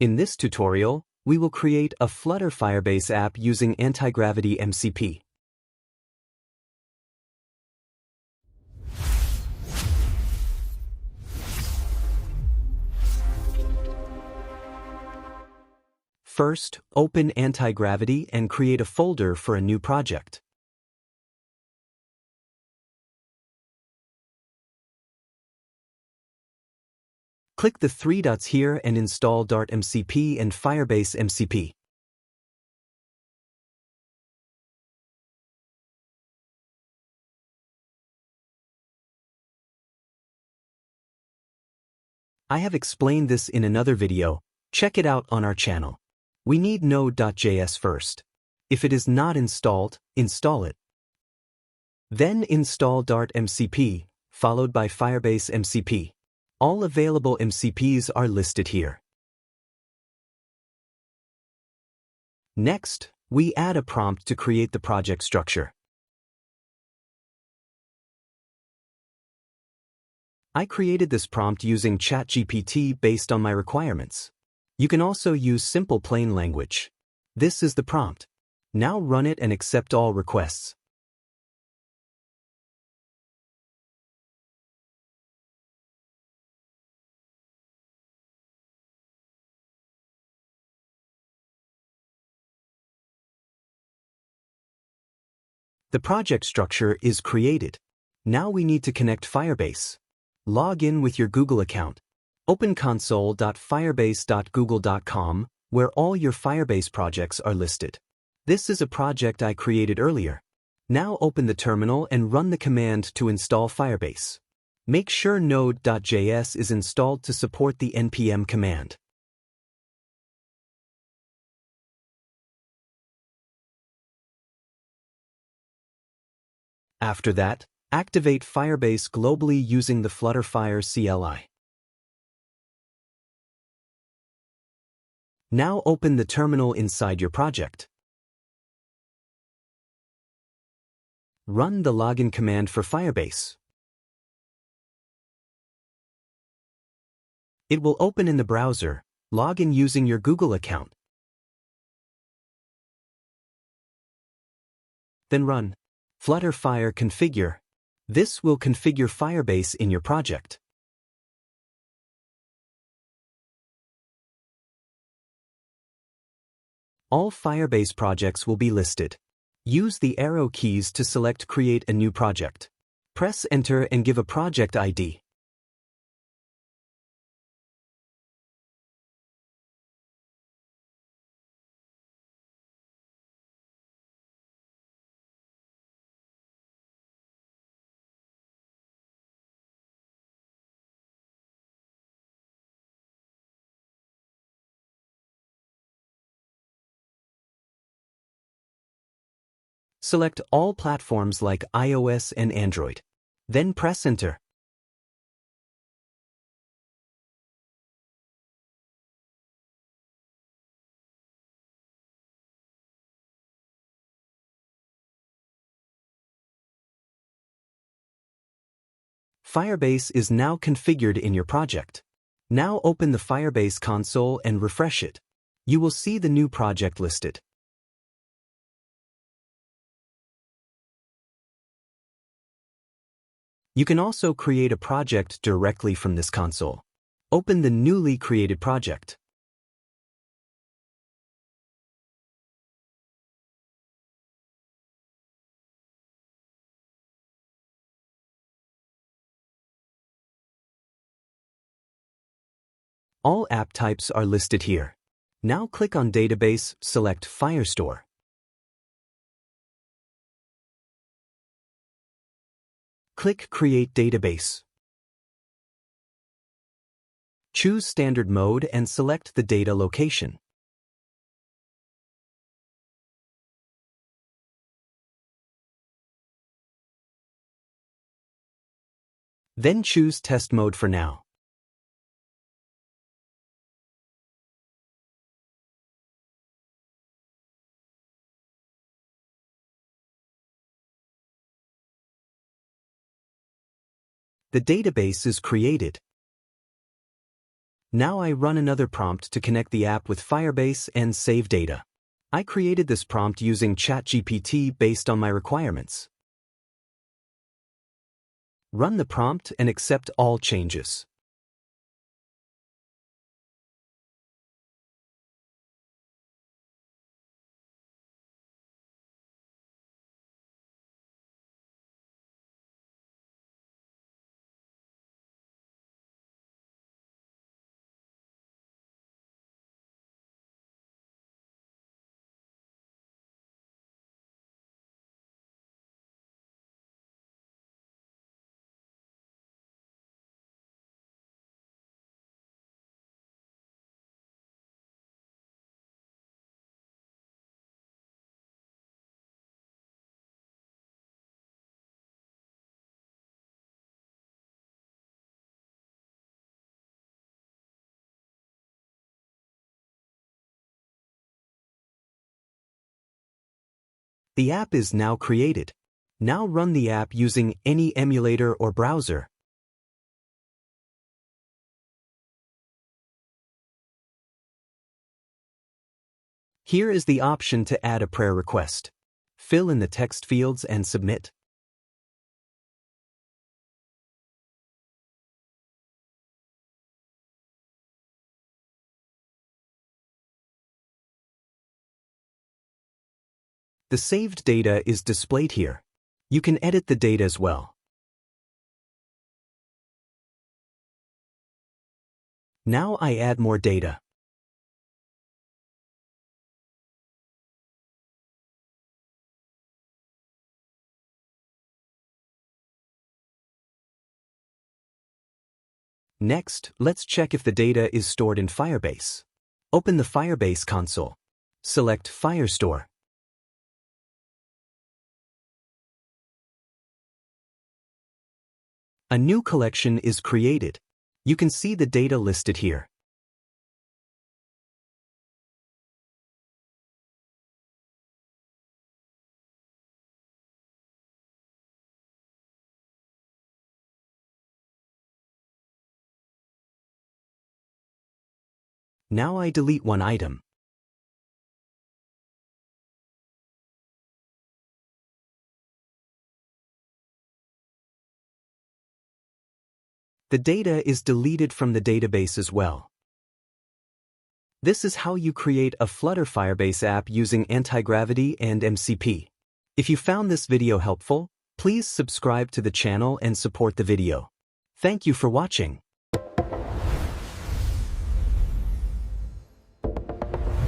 In this tutorial, we will create a Flutter Firebase app using Antigravity MCP. First, open Antigravity and create a folder for a new project. Click the three dots here and install Dart MCP and Firebase MCP. I have explained this in another video. Check it out on our channel. We need Node.js first. If it is not installed, install it. Then install Dart MCP, followed by Firebase MCP. All available MCPs are listed here. Next, we add a prompt to create the project structure. I created this prompt using ChatGPT based on my requirements. You can also use simple plain language. This is the prompt. Now run it and accept all requests. The project structure is created. Now we need to connect Firebase. Log in with your Google account. Open console.firebase.google.com, where all your Firebase projects are listed. This is a project I created earlier. Now open the terminal and run the command to install Firebase. Make sure Node.js is installed to support the npm command. After that, activate Firebase globally using the Flutter Fire CLI. Now open the terminal inside your project. Run the login command for Firebase. It will open in the browser. Log in using your Google account. Then run Flutter Fire configure. This will configure Firebase in your project. All Firebase projects will be listed. Use the arrow keys to select Create a new project. Press Enter and give a project ID. Select all platforms like iOS and Android. Then press Enter. Firebase is now configured in your project. Now open the Firebase console and refresh it. You will see the new project listed. You can also create a project directly from this console. Open the newly created project. All app types are listed here. Now click on Database, select Firestore. Click Create Database. Choose Standard Mode and select the data location. Then choose Test Mode for now. The database is created. Now I run another prompt to connect the app with Firebase and save data. I created this prompt using ChatGPT based on my requirements. Run the prompt and accept all changes. The app is now created. Now run the app using any emulator or browser. Here is the option to add a prayer request. Fill in the text fields and submit. The saved data is displayed here. You can edit the data as well. Now I add more data. Next, let's check if the data is stored in Firebase. Open the Firebase console. Select Firestore. A new collection is created. You can see the data listed here. Now I delete one item. The data is deleted from the database as well. This is how you create a Flutter Firebase app using Antigravity and MCP. If you found this video helpful, please subscribe to the channel and support the video. Thank you for watching.